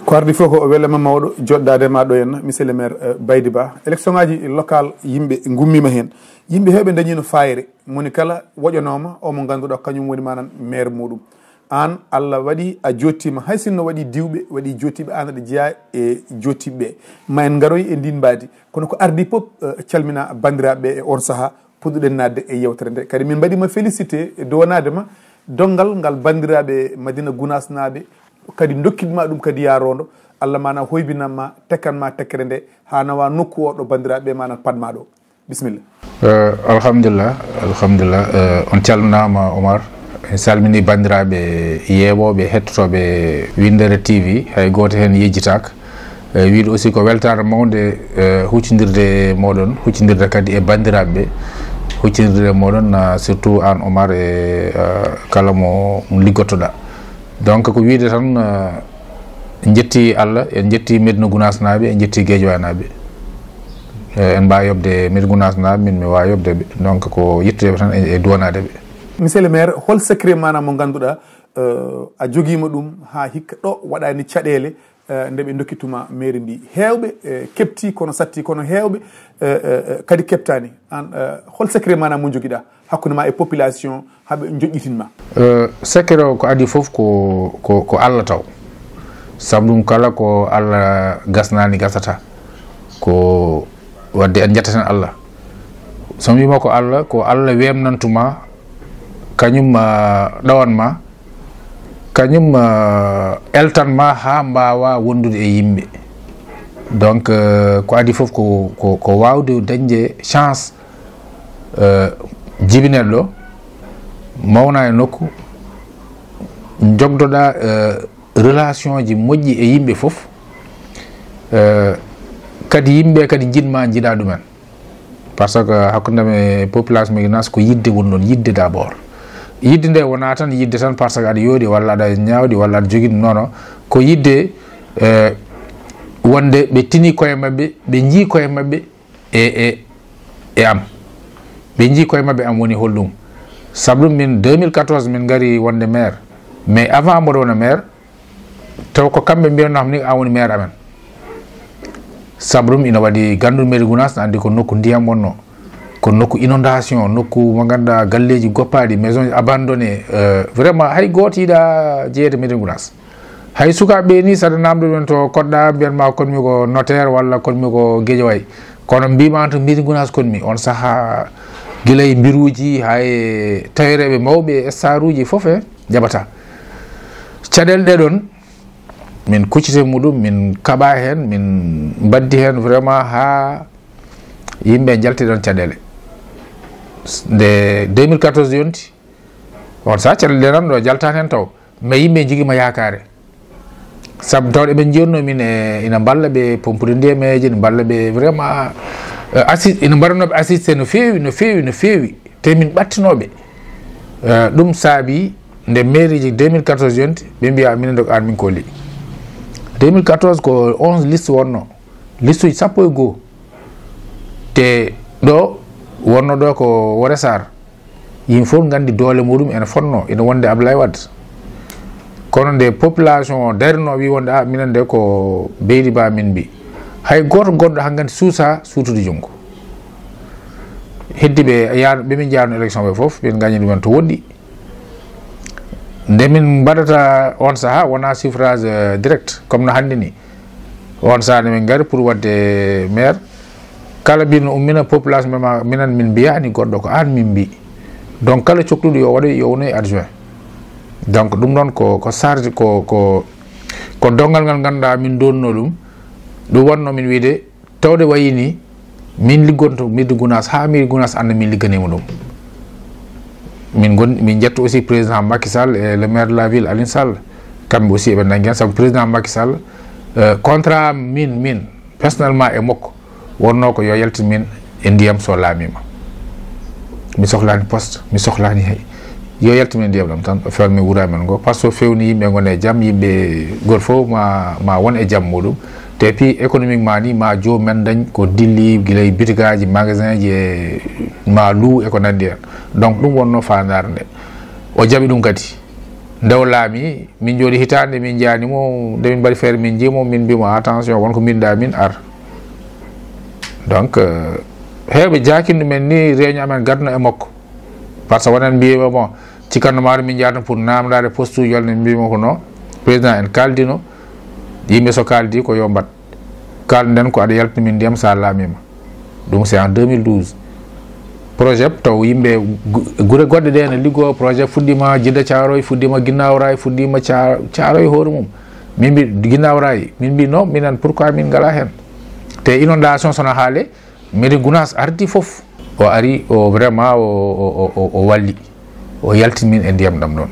ko ardi fof ko welema mawɗo joɗɗade ma ɗo henna monsieur le maire Baydy Ba élection ngaji local yimɓe gummima hen yimɓe heɓe dañino fayre moni kala woƴanoma o mo ganduɗa kañum woni manan maire muɗum an Allah waɗi a jottima hay sinno waɗi diwɓe waɗi jottiɓe an aɗa jeeya e jottiɓeɓe ma en garoy e ndin mbadi kono ko ardi foof calmina bandiraɓe e on saaha puɗɗuɗen nadde e yewtere nde kadi min mbaɗima félicité e dowanadema dongal ngal bandiraɓe Madina Gounass naɓe kadi dokkidma ɗum kadi yarondo Allah mana hoybinanma tekkanma tekkere nde ha nawa nokku o ɗo bandiraɓe mana padma ɗo bisimilla. Alhamdulillah on calminama Omar en salmini bandiraɓe yeewoɓe hettotoɓe Windere TV hay goto hen yejjitaka wiide aussi ko weltare mawde huccodirde moɗon huccodirde kadi e bandiraɓeɓe huccodirde moɗon surtout an Omar e kala mo liggottoɗa donc ko wiide tan jetti Allah en jetti Medina Gounass naɓe en jetti Guédiawaye naɓe en mbawi yobde Medina Gounass naɓe min mi wawi yobdeɓe donc ko yettodeɓe tan e duwanadeɓe. Monsieur le maire hol secret mana mo ganduɗa a joguima ɗum ha hikka ɗo waɗani caɗele nde ɓe dokkituma mairie mbi hewɓe kepti kono satti kono hewɓe kadi keptani an hol secret mana mo joguiɗa hakkude ma e population haɓe joƴƴitinma. secret o ko adi foof ko Allah taw saabu ɗum kala ko Allah gasnani gasata ko wadde en jettaten Allah somi wima ko Allah wemnantuma kañum ɗawanma kañum eltanma ha mbawa wondude e yimɓe donc ko adi foof ko wawde dañde chance jibineɗo mawna e nokku jogdoɗa relation ji moƴƴi e yimɓe foof kadi yimɓe kadi jiɗma jiiɗa ɗumen par ce que hakkudeme population Médina Gounass ko yidde woni ɗon yidde d' abord yidde nde wona tan yidde tan par ce que aɗa yooɗi walla aɗa ñawɗi walla aɗa jogui nono ko yidde wonde ɓe tini koye mabɓe ɓe jii koye mabɓe e am ɓe jii koye mabɓe am woni holɗum saabu ɗum min 2014 min gari wonde maire mais avant mboɗo wona maire taw ko kamɓe mbiyatnoma ni an woni maire amen saabu ɗum ina waɗi ganduɗo Médina Gounass andi ko nokku ndiyam wonno ko nokku inondation nokku mo ganduɗa galleji goppaɗi maison abandonné vraiment hay goto yiiɗa jeeyede Médina Gounass hay sukaɓe ni saɗa namdo ɗon to koɗɗa mbiyatma konmi ko notaire walla konmi ko Guédiawaye kono mbima to Médina Gounass konmi on saaha guilay mbiruji hay tawireɓe mawɓe star uji foof jaɓata caɗele ɗe ɗon min kuccite muɗum min kaɓa hen min baddi hen vraiment ha yimɓe jalti ɗon caɗele nde 2014 yonti on sa caɗele ɗe nan ɗo jaltani hen taw mais yimɓe joguima yakare saabu tawɗe ɓe jeyonno min ina balla ɓe pompude ndiyameji ne balla ɓe vraiment ina mbaɗanoɓe assisté no fewi te min ɓattinoɓe ɗum saabi nde mairie ji 2014 yonti ɓe mbiya minen de ko an min kolli 2014 ko 11 liste wonno liste uji 11 te ɗo wonno ɗo ko Woré Sarr yimɓe fof gandi doole muɗum ene fonno ene wonde Abdoulaye Wade kono nde population darino wi wonde minen de ko Baydy Ba min mbi hay goto goɗɗo hankkadi suusa suutude junggo heddi ɓe min jarno élection ɓe foof ɓen gañi ɗumen to woɗɗi nde min mbaɗata on saaha wona suffrage direct comme no hande ni on saaha nde min gari pour wadde maire kala mbino ummina population mema minen min mbiyani goɗɗo ko an min mbi donc kala cohluɗo yo waɗoy yo wonoy adjoint donc ɗum ɗon ko charge ko dongal ngal ganduɗa min donno ɗum wonno min wiide tawde wayini min liggonto Médina Gounass ha Médina Gounass anda min ligganima ɗum min jetto aussi président Macky Sall et le maire de la ville Aline Sall kamɓe aussi eɓe nanggui hen saabu président Macky Sall contrat min personnellement e makko wonno ko yo yaltin min e ndiyam so laamima mi sohlani poste mi sohlani hay yo yaltimin ndiyam ɗam tan o fewmi wuura men ngo par ce que fewni yimɓe gone e jaam yimɓe goto fof ma won e jaam muɗum te puis économiquement ni ma jomumen dañ ko dilli guilay bitigaji magasin ji e ma luu e ko nandi hen donc ɗum wonno fandare nde o jaaɓi ɗum kadi ndew laami min jooɗi hitande min jaanimo nde min mbaɗi feere min jiimo min mbimo attention wonko binda min ar donc heɓe jakindu men ni réunion amen gadno e makko par ce que wonen mbiyima bon cikanno maaro min jahata pour namdade poste uji walla ne mbima ko non président en kaldino yimɓe so kaldi ko yo mbat kalden ko aɗa yaltina min ndiyam sa laamima ɗum c'est en 2012 projet taw yimɓe gure goɗɗe ɗe ne liggo projet fuɗɗima Djidda Thiaroye fuɗɗima Guinaw Rail fuɗɗima Thiaroye hoore mum min mbi Guinaw Rail min mbi non minen pourquoi min ngala hen te inondation sono haale mairie Gounass ardi foof o ari o vraiment o walli o yaltini min e ndiyam ɗam ɗon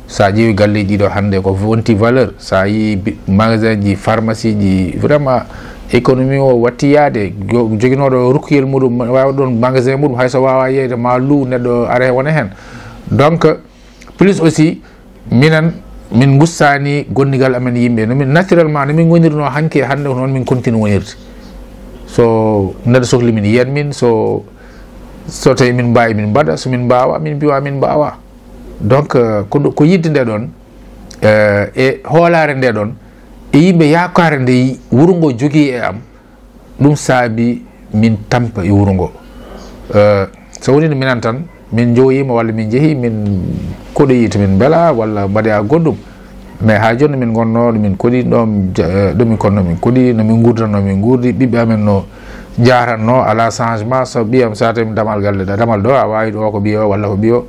sa ƴeewi galleji ɗiɗo hande ko wonti valeur sa yi magasin ji pharmacie ji vraiment économie o watti yaade joguinoɗo rukkuyel muɗum wawa ɗon magasin muɗum hayso wawa yeyde ma lu neɗɗo are wona hen donc plus aussi minen min gustani gondigal amen yimɓe nomin naturellement nomin gonirno hanke hande ko noon min continue wonirde so neɗɗo sohli min yiyan min so tawi min mbawi min mbaɗa somin mbawa min mbiwa min mbawa donc ko yidde nde ɗon e hoolare nde ɗon e yimɓe yakare nde wuro ngo jogui e am ɗum saabi min tampa e wuro ngo so woni no minen tan min jowoyima walla min jeehi min koɗoyi to min beela walla mbaɗoya goɗɗum mais ha joni min gonno ɗomin koɗi ɗomin konno min koɗi nomin gurdano min gurdi ɓiɓɓe amen no jaranno ala changement so ɓiyam sa tawi damal galle damal ɗo a wawi ɗo ko ɓiyo walla ko ɓiyo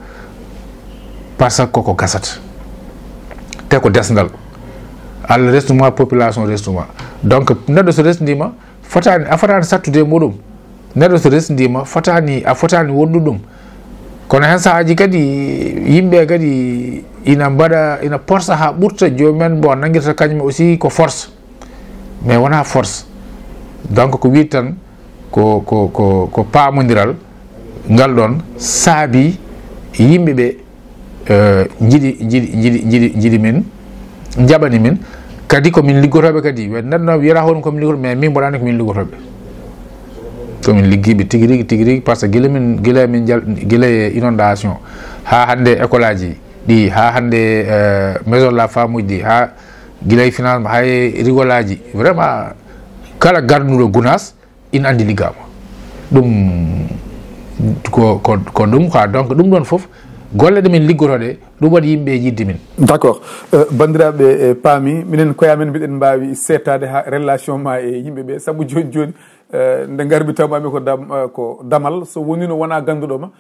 par ce que koko gasata te ko desdal Allah restuma population restuma donc neɗɗo so resdima a fotani sattude muɗum neɗɗo so resdima a fotani wondu ɗum kono hen saahaji kadi yimɓe kadi ina porsa ha ɓurta jomumen bon nanguirta kañum aussi ko force mais wona force donc ko wi tan ko pamodiral ngal ɗon saabi yimɓeɓe jiɗi min jaɓani min kadi komin liggotoɓe kadi neɗɗo wiyata hoɗum komin liggoto mais min mboɗani komin liggotoɓe komin liggiɓe tigui rigui par ce que guila inondation ha hande école aji ɗi ha hande maison de la femme uji ɗi ha guilay financement hay rigole aji vraiment kala garduɗo Gounass ina andi liggama ɗum ko ɗum quoi donc ɗum ɗon foof golle ɗe min liggotoɗe ɗum waɗi yimɓe yidde min d' accord bandiraɓe paami minen koyamen mbiɗen mbawi settade ha relation ma e yimɓeɓe saabu joni joni nde garbi tawmami ko damal so woni no wona ganduɗoma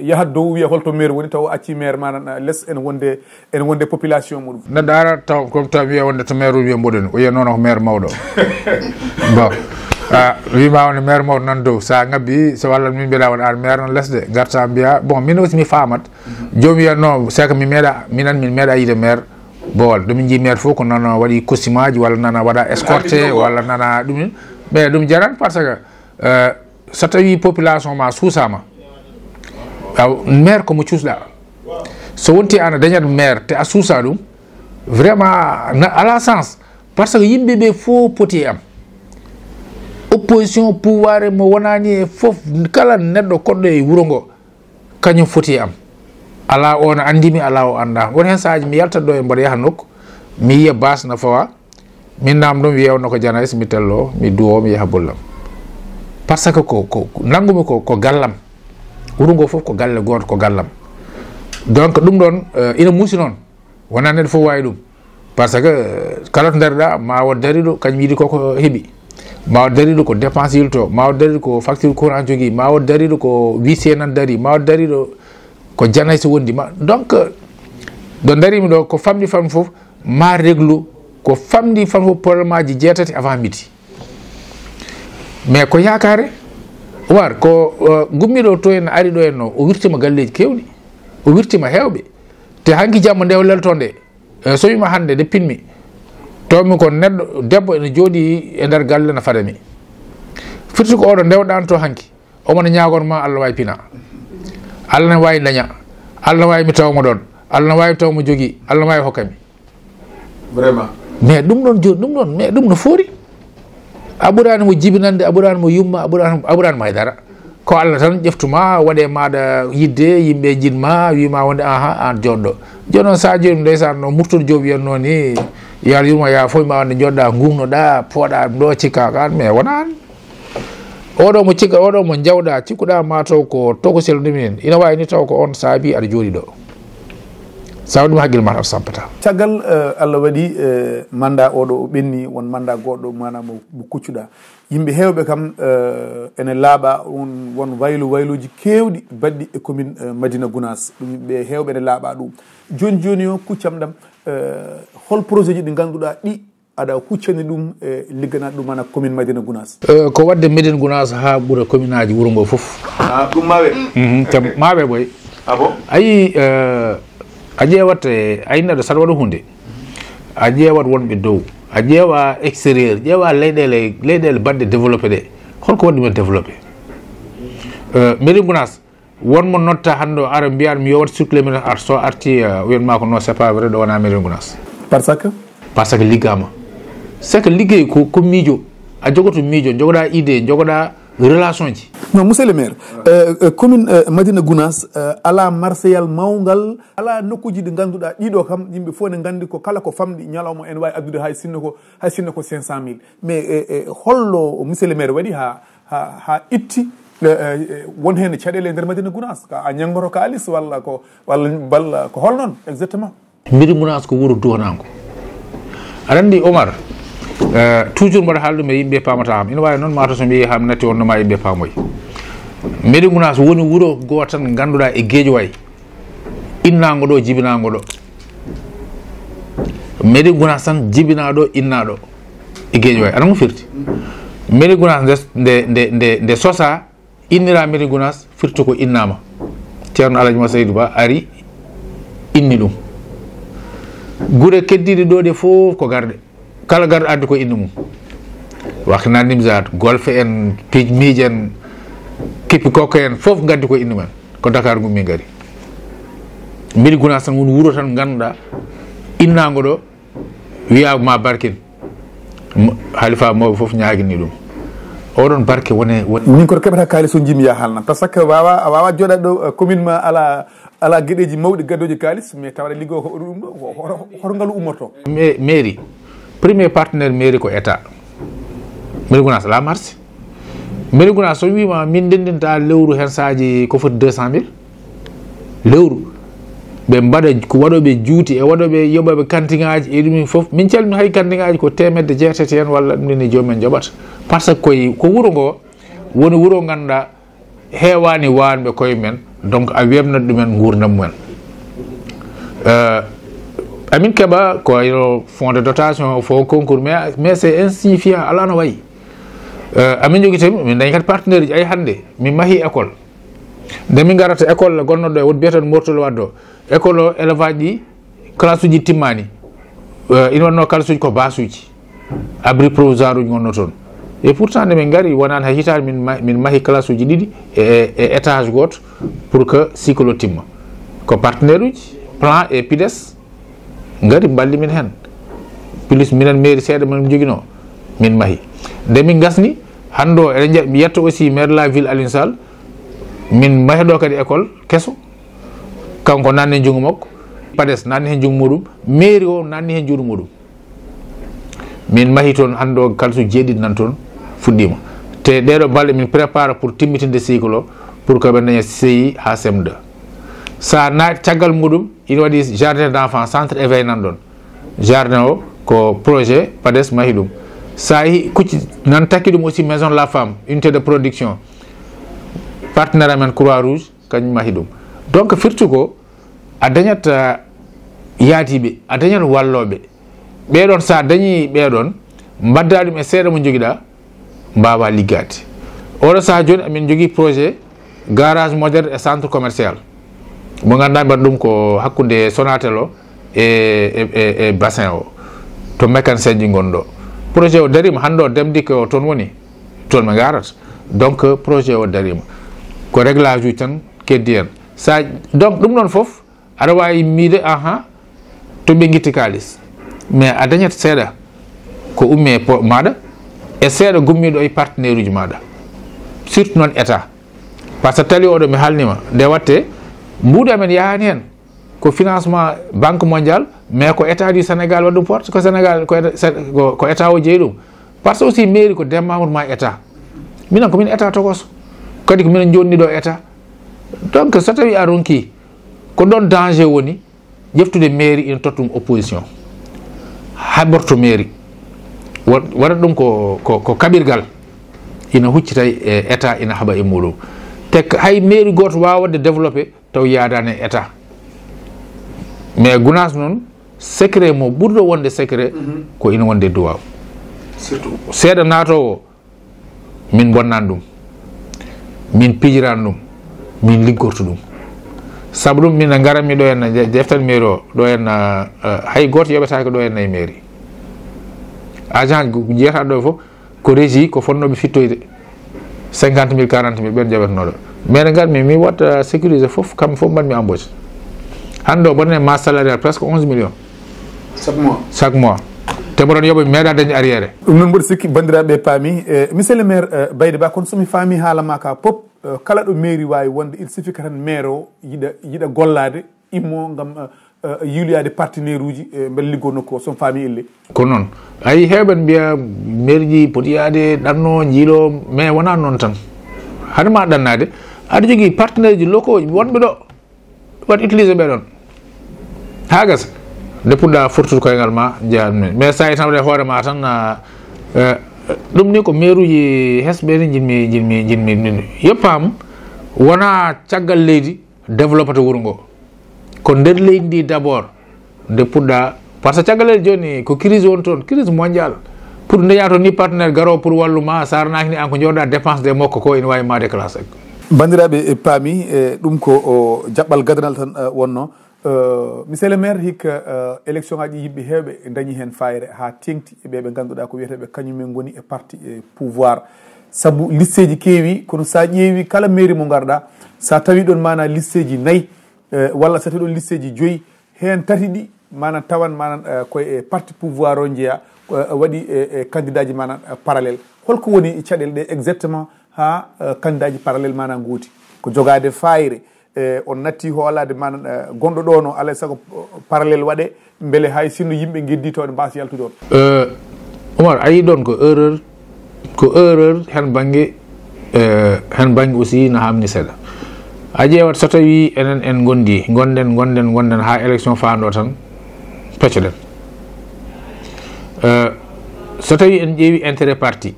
yahat dow wiya holto maire woni taw acci maire manan less ene wonde population muɗum neɗɗo ara taw comme taw wiya wonde to maire wiya mboɗoni o yiya noon ko maire mawɗo bon wima woni maire mawɗo nan dow sa ngabbi so walla min mbiɗa won an maire non lesde garta mbiya bon min aussi mi famat jomum wiya non c'est que min meeɗa yiide maire bowal ɗumin jii maire fof ko nana waɗi costume aji walla nana waɗa escorté walla nana ɗumin mais ɗum jaran par ce que so tawi population ma suusama maire komo cuusɗa so wonti an a dañat maire te a suusa ɗum vraiment ala sens par ce que yimɓeɓe fof poti am opposition pouvoir mo wonani e fof kala neɗɗo koɗɗo e wuuro ngo kañum foti am ala o no andimi ala o anda won hen saahaji mi yaltat ɗo e mboɗo yaha nokku mi yiya bas no fawa min nam ɗum wiyewno ko janays mi tello mi duwo mi yaha bollam par ce que ko nangumi ko gallam wuuro ngo foof ko galle goto ko gallam donc ɗum ɗon ina muusi noon wona neɗɗo fof wawi ɗum par ce que kala to daariɗa ma wot dariɗo kañum yiiɗi koko heeɓi ma wot dariɗo ko dépense yilto ma wot dariɗo ko facture courant jogui ma wot dariɗo ko huissier nan dari ma wot dariɗo ko janay so wondi ma donc ɗo darimi ɗo ko famɗi fam foof ma réglu ko famɗi fam foof probléme aji jeetati avant midi mais ko yakare war ko gummiɗo to en ari ɗo en no o wirtima galleji kewɗi o wirtima hewɓe te hanki jamma nde o lelto nde so wima hande nde pinmi tawmi ko neɗɗo debbo ene jooɗi e nder galle no fadami firti ko oɗo ndewɗan to hanki omona ñagonma Allah wawi pina Allah ne wawi daña Allah wawi mi tawmo ɗon Allah ne wawi tawmo jogui Allah ne wawi hokkami vraiment mais ɗum ɗon joni ɗum ɗon mais ɗum no foori a ɓuurani mo jibinande a ɓuurani mo yumma a ɓuurani mo haydara ko Allah tan ƴeftuma waɗe maɗa yidde yimɓe jinma wima wonde aha an joɗɗo joni noon sa joni ndeysan no murtodo jooɓi wiyatno ni yo Allah yurma ya fof ma wonde joɗɗa gumnoɗa pooɗa ɗo cikka kan mais wona an oɗo mo cikka oɗo mo jawɗa cikkuɗa mataw ko tokosel ɗumen ina wawi ni taw ko on saabi aɗa jooɗi ɗo sa waɗi ɗum haqqille ma aɗa sampata caggal Allah waɗi manda oɗo o ɓenni won manda goɗɗo manam mo kuccuɗa yimɓe hewɓe kam ene laaɓa won wayluji kewɗi baɗɗi e commune Madina Gounass ɗum ɓe hewɓe ene laaɓa ɗum joni joni o kuccam ɗam hol projet ji ɗi ganduɗa ɗi aɗa huccani ɗum e ligganaɗe ɗum mana commune Madina Gounass ko wadde Madina Gounass ha ɓuura commune aji wuuro ngo foof ɗum mawe te maɓe ɓoy abo ayi a ƴeewat a yinnaɗo saɗa waɗa hunde a ƴeewat wonɓe dow a ƴeewa extérieur ƴeewa leyɗele baɗɗe développé ɗe holko waɗi men développé Madina Gounass wonmo notta hannde o ara mbiyan mi yo wat circulé minen ar so arti wiyanma ko non c'est pas vrai ɗo wona Madina Gounass par ce que liggama c'est que liggey ko miijo a jogoto miijo jogoɗa idée jogoɗa relation ji non monsieur le maire commune Madina Gounass ala marseyal mawgal ala nokkuji ɗi ganduɗa ɗiɗo kam yimɓe fof ne gandi ko kala ko famɗi ñalawma en wawi addude hay sinno ko 500 000 mais hollo monsieur le maire waɗi ha itti won hen caɗele e nder Madina Gounass a ñanggoto kalis walla ko hol noon exactement Madina Gounass ko wuuro duwanango aɗa andi Omar toujours mbaɗa haala ɗum e yimɓe pamata ham ina wawi noon mataw so mbi ham natti wonnoma yimɓe pamoy Madina Gounass woni wuuro goo tan ganduɗa e Guédiawaye innago ɗo jibinago ɗo Madina Gounass tan jibinaɗo innaɗo e Guédiawaye aɗa mo firti Madina Gounass nde sosa innira Madina Gounass firti ko innama ceerno Alaji Mo Seydou Ba ari inni ɗum guure keddiɗe ɗo ɗe fof ko garɗe kala garɗo addi ko inde mum wakna Nimzat golfe en pijmiije en kippi kokko en fof gaddi ko inde men ko Dakar gummi gari Madina Gounass tan woni wuuro tan ganduɗa innago ɗo wiya ma barkin halifa mawɓe fof ñaguini ɗum oɗon barke woni min koto keɓata kalis o jimi ya halna par ce que a wawa joɗade ɗo commune ma ala gueɗeji mawɗi gaddoji kalis mais tawaɗa liggo ko ɗum ɗo hoto ngaalu ummorto mairie premier partenaire mairie ko état Madina Gounass ala marché Madina Gounass so wima min ndendinta lewru hen saji ko foti 200 000 lewru ɓe mbaɗa ko waɗoɓe juuti e waɗoɓe yoɓaɓe kantiŋaji e ɗumin foof min calmi hay kantiŋaji ko temedde jeetati hen walla ɗum nini jomumen joɓata par ce que ko wuuro ngo woni wuuro ganduɗa heewani wanɓe koye men donc a webnat ɗumen gurdam mumen amin keɓa ko wayno fond de dotation fo concours mais c'est insignifiant ala no wayi amin jogui tami min dañi kadi partenaire ji ay hande min maahi école nde min garata école gonnoɗo e woto biyetan mortol waddo école o élevage ɗi classe uji timmani ina wanno classe uji ko base uji abri provisoire uji gonno toon et pourtant nde min gari wonani hay hitade min maahi classe uji ɗiɗi e étage goto pour que cycle o timma ko partenaire uji plan et PIDES ngari balli min hen plus minen mairie seeɗa min joguino min maahi nde min gasni hande o eɗen mi yetta aussi maire de la ville Alioune Sall min mahiɗo kadi école kesso kanko nanni hen jungo makko PADES nanni hen jungo muɗum mairie o nanni hen juuɗe muɗum min maahi toon hande o kalsu jeeɗiɗi nan toon fuɗɗima te ɗeɗo balɗe min prépare pour timmitinde cycle o pour que ɓe daña CI ha CM2 sa naati caggal muɗum ina waɗi jardin d' enfant centre éveil nan ɗon jardin o ko projet PADES maahi ɗum sa yi kucci nan takki ɗum aussi maison de la femme unité de production partenaire amen Croix Rouge kañum maahi ɗum donc firti ko a dañat yaatiɓe a dañat walloɓe ɓeɗon sa dañi ɓeɗon mbadda ɗum e seeɗa mo joguiɗa mbawa liggade oɗo saha joni amin jogui projet garage moderne et centre commercial mo ganduɗa mbaɗa ɗum ko hakkude Sonatel o e bassin o to mécanicien ji gonɗo projet o darima hande o demdi ko toon woni toon ɓe garata donc projet o darima ko réglage uji tan keddi hen sa donc ɗum ɗon foof aɗa wawi miide to ɓe guitti kalis mais a dañat seeɗa ko ummi e maɗa e seeɗa gummiɗo e partenaire uji maɗa surtout noon état par ce que tali oɗo mi halnima nde watte mbuuɗi amen yahani hen ko financement banque mondial mais ko état du sénégal waɗi ɗum porte ko sénégal ko état o jeeyi ɗum par ce que aussi mairie ko demamour ma état minen komin état tokoso kadi ko minen jonni ɗo état donc so tawi a ronki ko ɗon danger woni ƴeftude mairie ina totta ɗum opposition haɓorto mairie waɗa ɗum ko kaɓirgal ina huccita e état ina haɓa e muɗum te hay mairie goto wawa wadde développé taw yadani e état mais gunas noon secret mo ɓurɗo wonde secret ko ina wonde duwaw surtout seeɗa natowo min bonnan ɗum min pijiran ɗum min liggorto ɗum saabu ɗum min garanmi ɗo henna deftan mairie o ɗo henna hay goto yoɓetake ɗo henna e mairie agent jeyataɗo ɗo foof ko régie ko fonnoɓe fittoyde 50 000 40 000 ɓen jaɓatanoɗo mais ne garmi mi watta sécurisé foof kamɓe foof mbaɗmi embauche hande o mboɗon e masse salarial presque 11 millions chaque mois te mboɗon yooɓa mi meeɗa dañde arriére ɗum noon mboɗo sikki bandiraɓe paami monsieur le maire Baydy Ba kono somi faami haala ma ka pop kala ɗo mairie wawi wonde il suffit que tan maire o yiɗa gollade immo gam yiiloyade partenaire uji beele liggo nokku o somi faami elle ko noon ayi heɓen mbiya maire ji poti yaade ɗanno jiilo mais wona noon tan hade ma ɗannade aɗa jogui partenaire ji locaux wonɓe ɗo waɗ utilisé ɓeɗon ha gasa nde puɗɗa fortude koyngal ma jeeya ɗumen mais sa tawde hoorema tan ɗum ni ko maire uji hesɓe ni jinmi yeppam wona caggal leydi développata wuuro ngo ko nder leydi ndi d' abord nde puɗɗa par ce que caggal leydi joni ko crise won toon crise mondial pour daña toon ni partenaire garo pour walluma saranaki ni an ko jooɗa dépense de makko ko ina wawi ma déclassé bandiraɓe paami ɗum ko jaɓɓal gadanal tan wonno monsieur le maire hikka élection ngaji yimɓe hewɓe dañi hen fayre ha tengti ɓe ganduɗa ko wiyeteɓe kañumen goni e parti pouvoir saabu listeji keewi kono sa ƴeewi kala mairie mo garɗa sa tawi ɗon mana listeji nayyi walla sa tawi ɗon listeji 5 hen tati ɗi manan tawan manan koye parti pouvoir o jeeya waɗi candidat ji manan parallèle holko woni caɗele ɗe exactement ha candidat ji parallèle manan gooti ko jogade fayre on natti hoolade manan gonɗo ɗo no alay saago parallèle waɗe beele hay sinno yimɓe geddi tawde mbasa yaltude on Oumar ayi ɗon ko erreur hen banggue aussi no hamni seeɗa a ƴeewat so tawi enen en gondi gonɗen ha élection faando tan peccoɗen so tawi en ƴeewi intérêt parti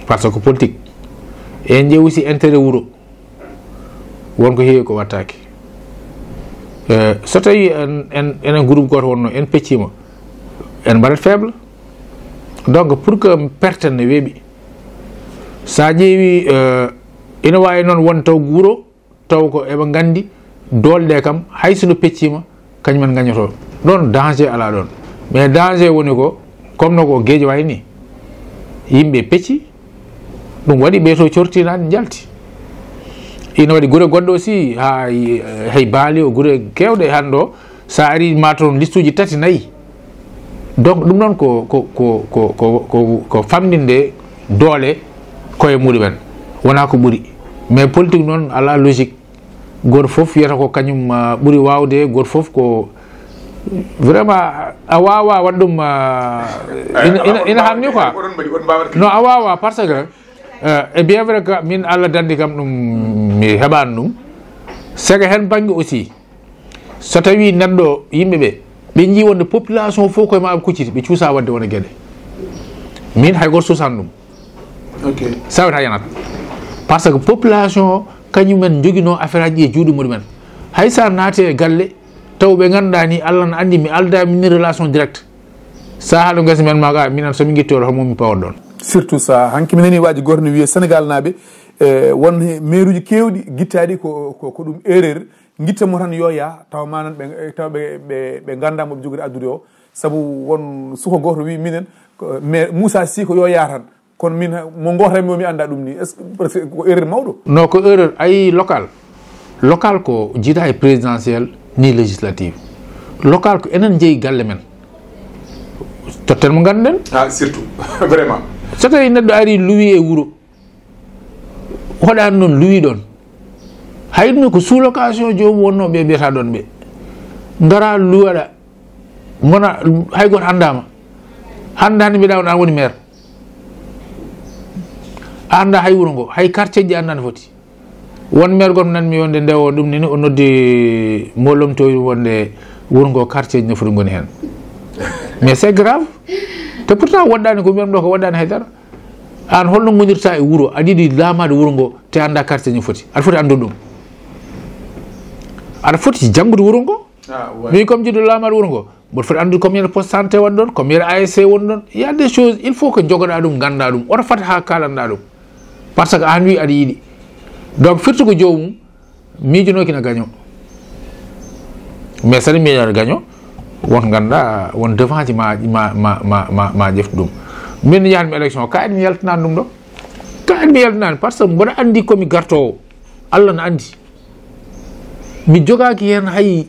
par ce que politique en ƴeewi aussi intérêt wuuro wonko heewi ko wattake so tawi enen groupe goto wonno en peccima en mbaɗat faible donc pour que perten ne weeɓi sa ƴeewi ina wawi noon won taw wuuro taw ko eɓe gandi dolɗe kam hay sono peccima kañumen gañoto ɗon danger ala ɗon mais danger woni ko comme no ko gueejo way ni yimɓe pecci ɗum waɗi ɓeeto cortinade jalti ina waɗi guure goɗɗo aussi ha hay baali o guure kewɗe hande o sa ari ma toon listuji 3 4 donc ɗum noon ko famdinde doole koye muɗumen wona ko ɓuuri mais politique noon ala logique goto foof wiyata ko kañum ɓuuri wawde goto foof ko vraiment a wawa waɗ ɗum ina hamni quoi non a wawa par ce que et bien vrai que min Allah dandi kam ɗum mi heɓani ɗum sega hen banggue aussi so tawi neɗɗo yimɓeɓe ɓe jii wonde population fof koye maɓe kucciti ɓe cuusa wadde wona gueɗe min hay goto suusan ɗum sawata yanat par ce que population kañumen joguino affaire aji e juuɗe muɗumen hay sa naate e galle taw ɓe ganduɗa ni Allah ne andi mi aldami ni relation direct sa haɗo gasi men maga minen somi guittoro homomi pawat ɗon surtout ça hanki mi nani waji goto no wiye sénégal naaɓe won maire uji kewɗi guittaɗi ko ɗum erreur guittamo tan yo ya taw manan taw ɓe gandamo ɓe joguide addude o saabu won suko goto wi minen mais Moussa Sy ko yo ya tan kono min mo goto mi anda ɗum ni est ce que ko erreur mawɗo non ko erreur ayi local ko jiida e présidentiel ni législative local ko enen jeeyi galle men totten mo ganduɗen surtout vraiment so tawi neɗɗo ari luwi e wuuro hoɗani noon luwi ɗon hayno ko sous location jomum wonno ɓe mbiyata ɗon ɓe ngara luwaɗa gona hay goto andama hande hande mbiɗa on an woni maire a anda hay wuuro ngo hay quartier ji andani foti won maire goto nanmi wonde ndewo ɗum nini o noddi molomto wonde wuuro ngo quartier ji ne foti goni hen mais c'est grave te pourtant waɗɗani ko mbiyam ɗo ko waɗɗani haydara an holno gonirta e wuuro aɗa yiiɗi laamade wuuro ngo te anda quartier ji foti aɗa foti andude ɗum aɗa foti janggude wuuro ngo mi comme jiɗo laamade wuuro ngo mboɗo foti andude combien de poste santé woni ɗon combien de ASC woni ɗon il y a des choses il faut que jogoɗa ɗum ganda ɗum oto fat ha kalanɗa ɗum par ce que an wi aɗa yiiɗi donc firtugo jomum miijunokina gagnant mais saɗa miijoɗa gagnant won ganduɗa won devant ji ma ƴeftu ɗum min yahanmi élection ka edi mi yaltinani ɗum ɗo ka edi mi yaltinani par ce que mboɗa andi komi gartowo Allah ne andi mi jogaki hen hay